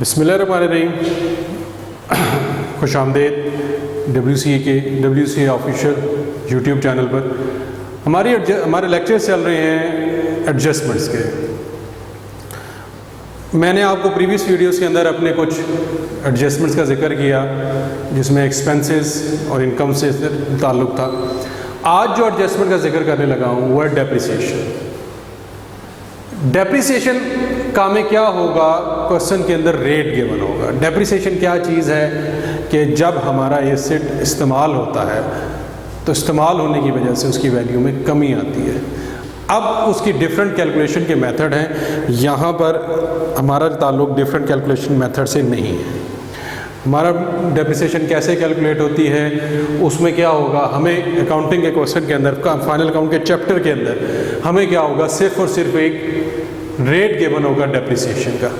बिस्मिल्लाहिर्रहमानिर्रहीम। खुश आमदेद WCA official YouTube channel पर। हमारे लेक्चर्स चल रहे हैं एडजस्टमेंट्स के। मैंने आपको प्रीवियस वीडियोस के अंदर अपने कुछ एडजस्टमेंट्स का जिक्र किया जिसमें एक्सपेंसेस और इनकम से ताल्लुक़ था। आज जो एडजस्टमेंट का जिक्र करने लगा हूँ वो है डेप्रिसिएशन। डेप्रिसिएशन का में क्या होगा, क्वेश्चन के अंदर रेट गिवन होगा। डेप्रिसिएशन क्या चीज़ है कि जब हमारा एसेट इस्तेमाल होता है तो इस्तेमाल होने की वजह से उसकी वैल्यू में कमी आती है। अब उसकी डिफरेंट कैलकुलेशन के मेथड हैं। यहाँ पर हमारा ताल्लुक़ डिफरेंट कैलकुलेशन मेथड से नहीं है। हमारा डेप्रिसिएशन कैसे कैलकुलेट होती है, उसमें क्या होगा, हमें अकाउंटिंग के क्वेश्चन के अंदर, फाइनल अकाउंट के चैप्टर के अंदर हमें क्या होगा, सिर्फ और सिर्फ एक रेट गिवन होगा डेप्रिसिएशन का।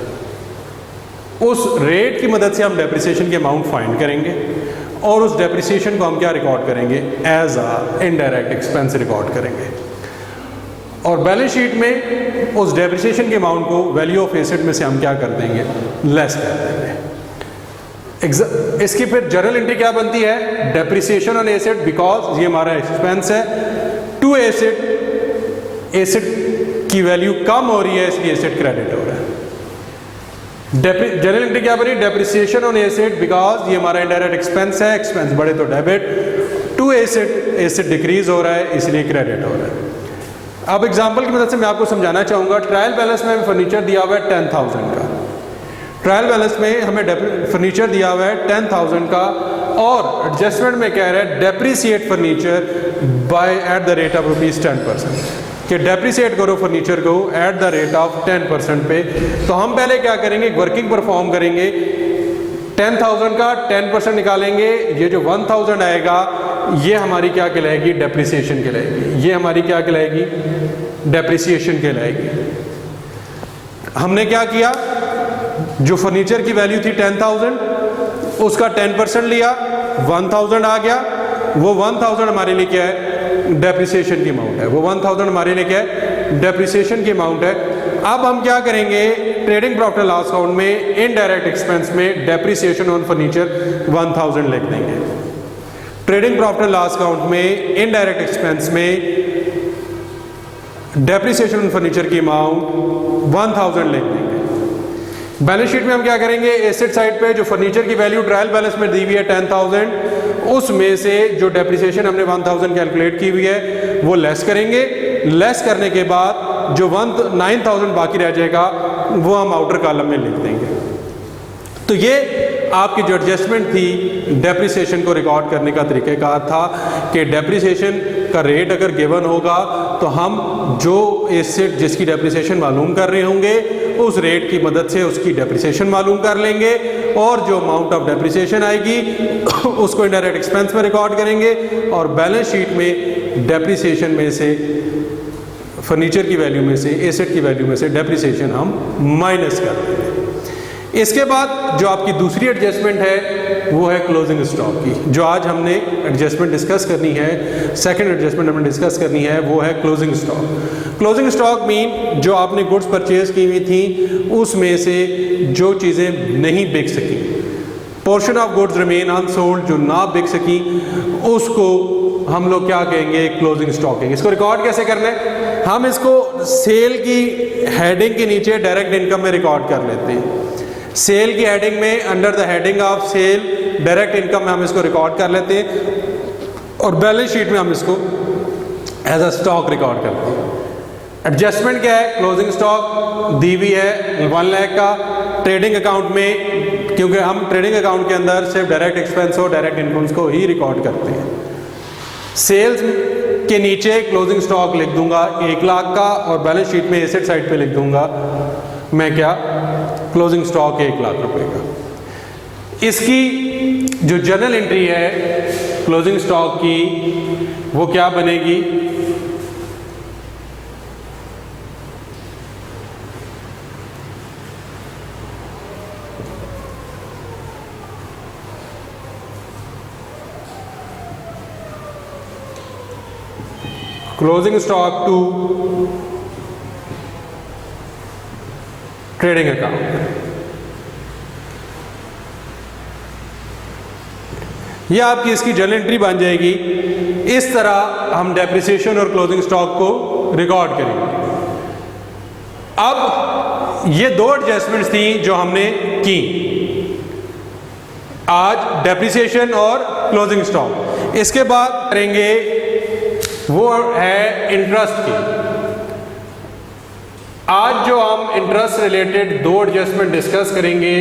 उस रेट की मदद से हम डेप्रिसिएशन के अमाउंट फाइंड करेंगे और उस डेप्रिसिएशन को हम क्या रिकॉर्ड करेंगे, एज आ इनडायरेक्ट एक्सपेंस रिकॉर्ड करेंगे और बैलेंस शीट में उस डेप्रिसिएशन के अमाउंट को वैल्यू ऑफ एसेट में से हम क्या कर देंगे, लेस कर देंगे। इसकी फिर जर्नल एंट्री क्या बनती है, डेप्रिसिएशन ऑन एसेट बिकॉज ये हमारा एक्सपेंस है, टू एसेट, एसेट की वैल्यू कम हो रही है इसलिए एसेट क्रेडिट हो रहा है। जर्नल एंट्री क्या बनी, डेप्रिसिएशन ऑन एसेट बिकॉज ये हमारा इनडायरेक्ट एक्सपेंस है, एक्सपेंस बढ़े तो debit, to asset, asset decrease हो रहा है इसलिए क्रेडिट हो रहा है। अब एग्जांपल की मदद से मैं आपको समझाना चाहूँगा। ट्रायल बैलेंस में फर्नीचर दिया हुआ है 10,000 का। ट्रायल बैलेंस में हमें फर्नीचर दिया हुआ है 10,000 का और एडजस्टमेंट में कह रहा है depreciate furniture by at the rate of ₹10%, कि डेप्रिसिएट करो फर्नीचर को एट द रेट ऑफ 10% पे। तो हम पहले क्या करेंगे, वर्किंग परफॉर्म करेंगे। 10,000 का 10% निकालेंगे, ये जो 1,000 आएगा ये हमारी क्या कहलाएगी, डेप्रिसिएशन कहलाएगी। ये हमारी क्या कहलाएगी, डेप्रिसिएशन कहलाएगी। हमने क्या किया, जो फर्नीचर की वैल्यू थी 10,000 उसका 10% लिया, 1,000 आ गया। वो 1,000 हमारे लिए क्या है, डेप्रिसिएशन की अमाउंट है। वो 1,000 हमारे लिए क्या है, डेप्रिसिएशन की अमाउंट है। अब हम क्या करेंगे, ट्रेडिंग प्रॉफिट लॉस अकाउंट में इनडायरेक्ट एक्सपेंस में डेप्रिसिएशन ऑन फर्नीचर 1,000 लिख देंगे। ट्रेडिंग प्रॉफिट लॉस अकाउंट में इनडायरेक्ट एक्सपेंस में डेप्रिसिएशन ऑन फर्नीचर की अमाउंट 1,000 लिख देंगे। बैलेंस शीट में हम क्या करेंगे, एसेट साइड पे जो फर्नीचर की वैल्यू ट्रायल बैलेंस में दी हुई है 10,000, उसमें से जो डेप्रिसिएशन हमने 1,000 कैलकुलेट की हुई है वो लेस करेंगे। लेस करने के बाद जो 9,000 बाकी रह जाएगा वो हम आउटर कॉलम में लिख देंगे। तो ये आपकी जो एडजस्टमेंट थी डेप्रिसिएशन को रिकॉर्ड करने का तरीक़ाकार था कि डेप्रिसिएशन का रेट अगर गिवन होगा तो हम जो एसेट जिसकी डेप्रिसिएशन मालूम कर रहे होंगे उस रेट की मदद से उसकी डेप्रिसिएशन मालूम कर लेंगे और जो अमाउंट ऑफ डेप्रिसिएशन आएगी उसको इनडायरेक्ट एक्सपेंस में रिकॉर्ड करेंगे और बैलेंस शीट में डेप्रिसिएशन में से, फर्नीचर की वैल्यू में से, एसेट की वैल्यू में से डेप्रिसिएशन हम माइनस कर देंगे। इसके बाद जो आपकी दूसरी एडजस्टमेंट है वो है क्लोजिंग स्टॉक की। जो आज हमने एडजस्टमेंट डिस्कस करनी है, सेकंड एडजस्टमेंट हमने डिस्कस करनी है, वो है closing stock. Closing stock mean जो आपने गुड्स परचेज की हुई थी उसमें से जो चीज़ें नहीं बिक सकी, portion of goods remain unsold, जो ना बिक सकी, उसको हम लोग क्या कहेंगे, क्लोजिंग स्टॉक कहेंगे। इसको रिकॉर्ड कैसे करना है, हम इसको सेल की हेडिंग के नीचे डायरेक्ट इनकम में रिकॉर्ड कर लेते हैं। सेल की हेडिंग में, under the heading of sale direct income में हम इसको रिकॉर्ड कर लेते हैं और बैलेंस शीट में हम इसको एज अ स्टॉक रिकॉर्ड करते हैं। एडजस्टमेंट क्या है, क्लोजिंग स्टॉक दी हुई है 1 लाख का ट्रेडिंग अकाउंट में, क्योंकि हम ट्रेडिंग अकाउंट के अंदर सिर्फ डायरेक्ट एक्सपेंस और डायरेक्ट इनकम्स को ही रिकॉर्ड करते हैं। सेल्स के नीचे क्लोजिंग स्टॉक लिख दूंगा 1 लाख का और बैलेंस शीट में एसेट साइड पे लिख दूंगा मैं क्या, क्लोजिंग स्टॉक 1 लाख रुपए का। इसकी जो जर्नल एंट्री है क्लोजिंग स्टॉक की वो क्या बनेगी, closing stock to trading account. यह आपकी इसकी जर्नल एंट्री बन जाएगी। इस तरह हम डेप्रिसिएशन और क्लोजिंग स्टॉक को रिकॉर्ड करेंगे। अब ये दो एडजस्टमेंट्स थी जो हमने की आज, डेप्रिसिएशन और क्लोजिंग स्टॉक। इसके बाद करेंगे वो है इंटरेस्ट की। आज जो हम इंटरेस्ट रिलेटेड दो एडजस्टमेंट डिस्कस करेंगे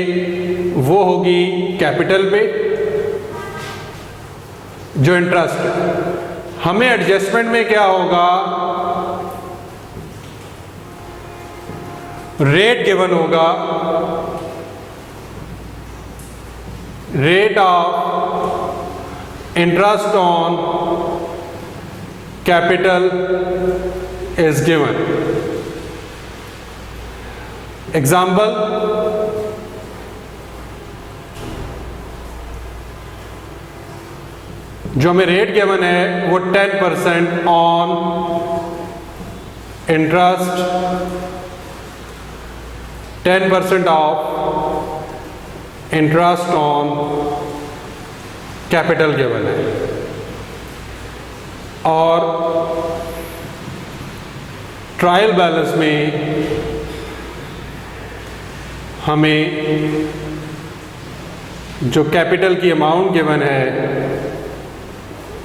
वो होगी कैपिटल पे जो इंटरेस्ट है। हमें एडजस्टमेंट में क्या होगा, रेट गिवन होगा, rate of interest on capital is given. Example, जो हमें रेट गिवन है वो 10% on interest, 10% of interest on capital given है। और ट्रायल बैलेंस में हमें जो कैपिटल की अमाउंट गिवन है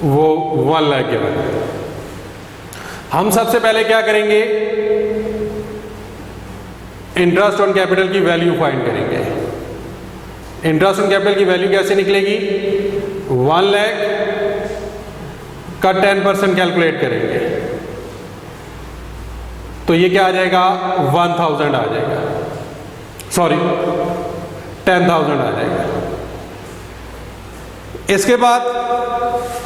वो 1 लाख गिवन है। हम सबसे पहले क्या करेंगे, इंटरेस्ट ऑन कैपिटल की वैल्यू फाइंड करेंगे। इंटरेस्ट ऑन कैपिटल की वैल्यू कैसे निकलेगी, 1 लाख का 10% कैलकुलेट करेंगे तो ये क्या आ जाएगा, 1000 आ जाएगा, सॉरी 10,000 आ जाएगा। इसके बाद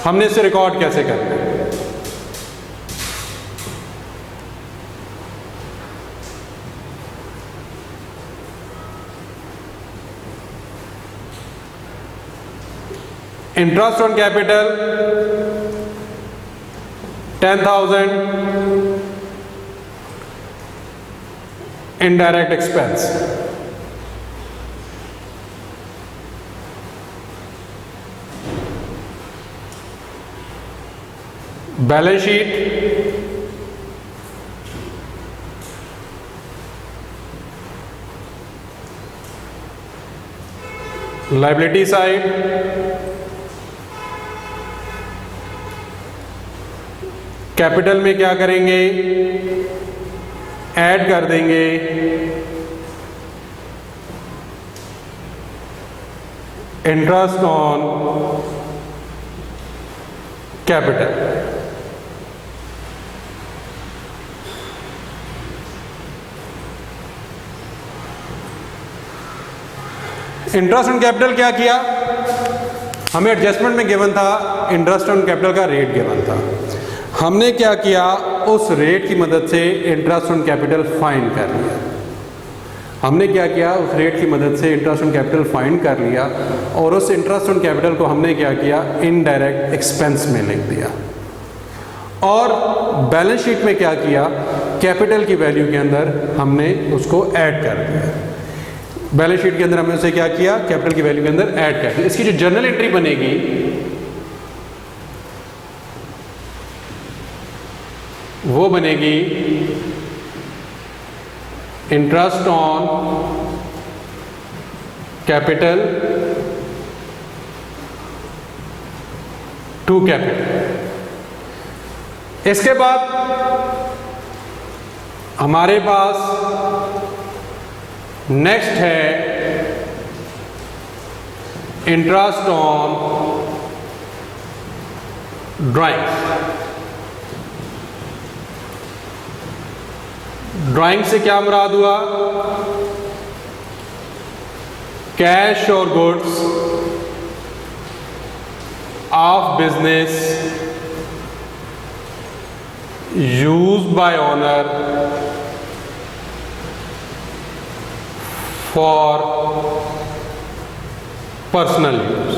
हमने इसे रिकॉर्ड कैसे करना है, interest on capital 10,000, indirect expense, balance sheet, liability side, capital में क्या करेंगे, ऐड कर देंगे interest on capital. Interest on capital क्या किया, हमें एडजस्टमेंट में गिवन था इंटरेस्ट ऑन कैपिटल का रेट गिवन था। हमने क्या किया, उस रेट की मदद से इंटरेस्ट ऑन कैपिटल फाइंड कर लिया। हमने क्या किया, उस रेट की मदद से इंटरेस्ट ऑन कैपिटल फाइंड कर लिया और उस इंटरेस्ट ऑन कैपिटल को हमने क्या किया, इनडायरेक्ट एक्सपेंस में लिख दिया। और बैलेंस शीट में क्या किया, कैपिटल की वैल्यू के अंदर हमने उसको ऐड कर दिया। बैलेंस शीट के अंदर हमने उसे क्या किया, कैपिटल की वैल्यू के अंदर ऐड कर दिया। इसकी जो जर्नल एंट्री बनेगी वो बनेगी interest on capital to capital. इसके बाद हमारे पास नेक्स्ट है इंटरेस्ट ऑन ड्राइंग्स। ड्राइंग से क्या मुराद हुआ, कैश और goods of business used by owner for personal use.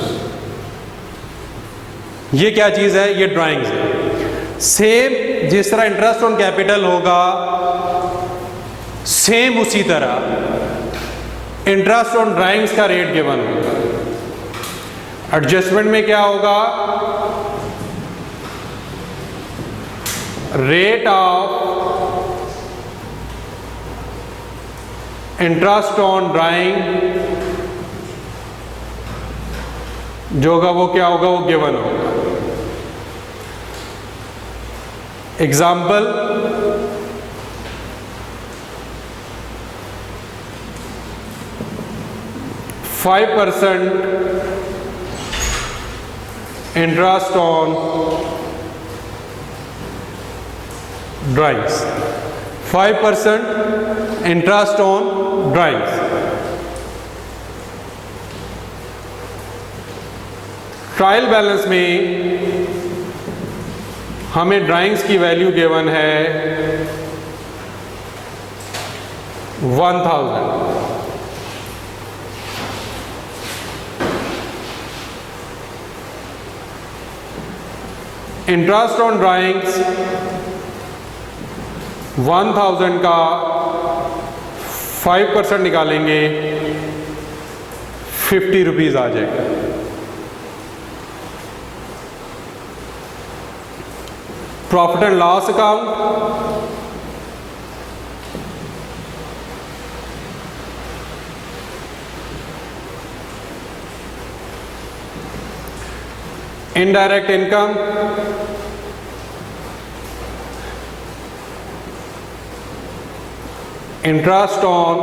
ये क्या चीज है, ये ड्राइंग्स है। सेम जिस तरह इंटरेस्ट ऑन कैपिटल होगा, सेम उसी तरह इंटरेस्ट ऑन ड्राइंग्स का रेट गिवन होगा। एडजस्टमेंट में क्या होगा, rate of interest on drawing जो होगा वो क्या होगा, वो गिवन होगा। Example, % interest on drawings, 5% interest on drawings। Trial balance में हमें ड्राइंग्स की वैल्यू गिवन है 1000। इंटरेस्ट ऑन ड्राइंग्स 1000 का 5% निकालेंगे 50 रुपीज आ जाएगा। Profit and loss account, indirect income, interest on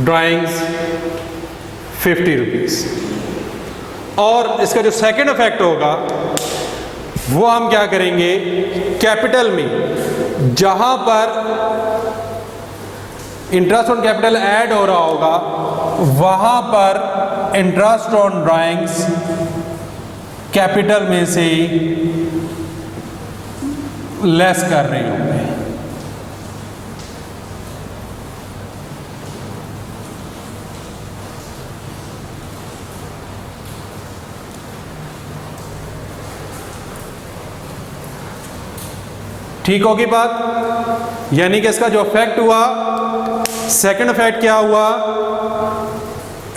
drawings 50 rupees. और इसका जो सेकंड इफेक्ट होगा वो हम क्या करेंगे, कैपिटल में जहां पर इंटरेस्ट ऑन कैपिटल ऐड हो रहा होगा वहां पर इंटरेस्ट ऑन ड्राइंग्स कैपिटल में से लेस कर रहे होंगे। ठीक होगी बात। यानी कि इसका जो इफेक्ट हुआ, सेकंड इफेक्ट क्या हुआ,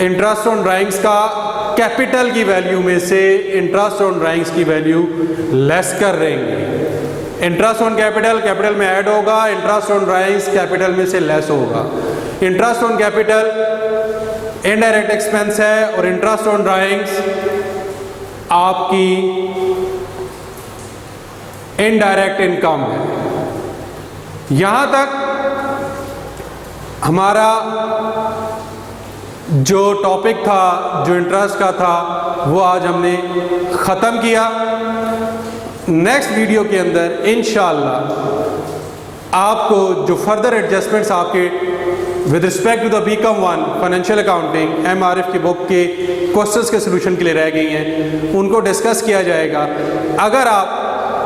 इंटरेस्ट ऑन ड्राइंग्स का कैपिटल की वैल्यू में से इंटरेस्ट ऑन ड्राइंग्स की वैल्यू लेस कर रहे हैं। इंटरेस्ट ऑन कैपिटल कैपिटल में ऐड होगा, इंटरेस्ट ऑन ड्राइंग्स कैपिटल में से लेस होगा। Interest on capital indirect expense है और इंटरेस्ट ऑन ड्राइंग्स आपकी इनडायरेक्ट इनकम है। यहां तक हमारा जो टॉपिक था, जो इंटरेस्ट का था, वो आज हमने ख़त्म किया। नेक्स्ट वीडियो के अंदर इंशाअल्लाह आपको जो फर्दर एडजस्टमेंट्स आपके with respect to the BCom 1 financial accounting MRF की बुक के क्वेश्चंस के सलूशन के लिए रह गई हैं, उनको डिस्कस किया जाएगा। अगर आप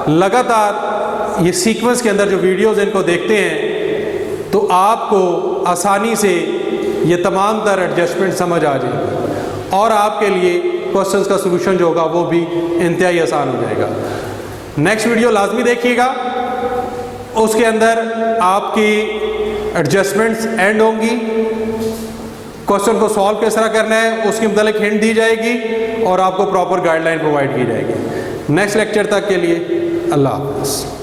लगातार ये सीक्वेंस के अंदर जो वीडियोस इनको देखते हैं तो आपको आसानी से ये तमाम तर एडजस्टमेंट समझ आ जाएगी और आपके लिए क्वेश्चंस का सलूशन जो होगा वो भी इंतहाई आसान हो जाएगा। नेक्स्ट वीडियो लाजमी देखिएगा, उसके अंदर आपकी एडजस्टमेंट्स एंड होंगी, क्वेश्चन को सॉल्व किस तरह करना है उसके मुतालिक हिंट दी जाएगी और आपको प्रॉपर गाइडलाइन प्रोवाइड की जाएगी। नेक्स्ट लेक्चर तक के लिए अल्लाह हाफ़िज़।